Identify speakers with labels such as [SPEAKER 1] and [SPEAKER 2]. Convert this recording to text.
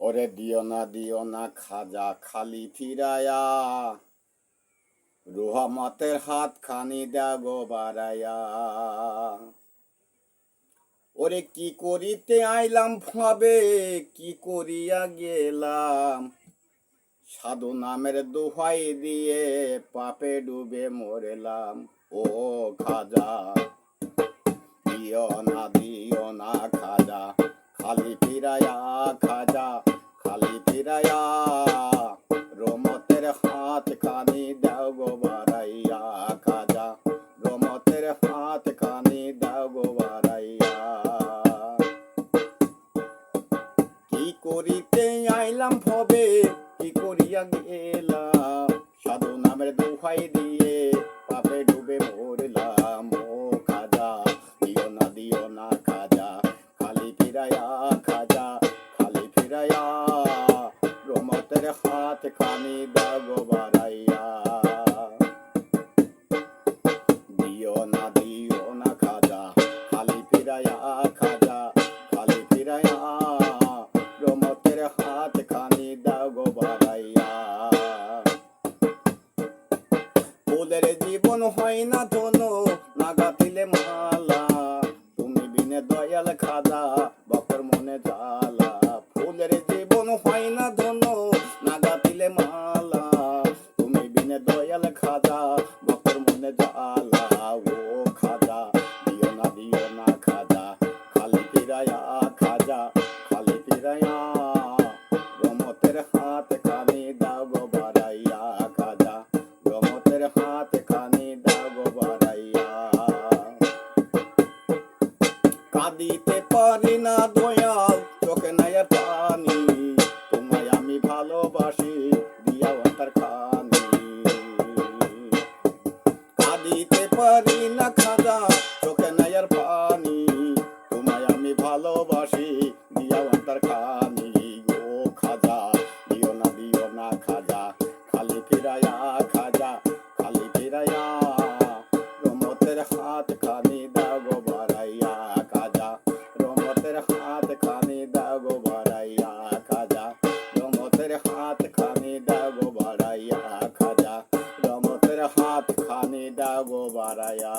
[SPEAKER 1] ওরে দিও না খাজা খালি ফিরায়া, রহমতের হাত খানি দাগো বাড়ায়া। ওরে কি করিতে আইলাম ভাবে, কি করিয়া গেলাম, সাধু নামের দোহাই দিয়ে পাপে ডুবে মরেলাম। ও খাজা দিও না খাজা খালি ফিরায়া, খাজা খালি ফিরায়া, রহমতের হাত খানি দাও গো বাড়াইয়া। খাজা রহমতের হাত খানি দাও গো বাড়াইয়া। কি করিতে আইলাম ভবে, কি করিয়া গেলাম, সাধু নামের দোহাই দিয়ে পাপে ডুবে মরলাম। ও খাজা দিও না খাজা খালি ফিরায়া, খাজা খালি ফিরায়া, রহমতের হাত খানি দাও গো বাড়াইয়া। দিও না খাজা খালি ফিরায়া, খাজা খালি ফিরায়া, রহমতের হাত খানি দাও গো বাড়াইয়া। ফুলের জীবন হয় না ধনু, না গাঁথিলে মালা, তুমি বিনে দয়াল খাজা ভক্তর মনে জ্বালা। ফুলের জীবন হয় না ধনু, না গাঁথিলে মালা, তুমি বিনে দয়াল খাজা ভক্তর মনে জ্বালা। ও খাজা দিও না খাজা খালি ফিরায়া, খাজা খালি ফিরায়া, রহমতের হাত খানি দাও গো বাড়াইয়া। খাজা রহমতের হাত খানি দাও গো বাড়াইয়া। কাঁদিতে পারি না দয়াল চোখে নাই পানি, তোমায় আমি ভালোবাসি দিয়া অন্তর খানি। কাঁদিতে পারি না খাজা চোখে নাই পানি, তোমায় আমি ভালোবাসি দিয়া অন্তর খানি। ও খাজা দিও না খাজা খালি ফিরায়া, খাজা খালি ফিরায়া, রহমতের হাত খানি দাও গো বাড়াইয়া। খাজা রহমতের হাত খানি দাও গো বাড়াইয়া। খাজা রহমতের হাত খানি দাও গো বাড়াইয়া। খাজা রহমতের হাত খানি দাও গো বাড়াইয়া।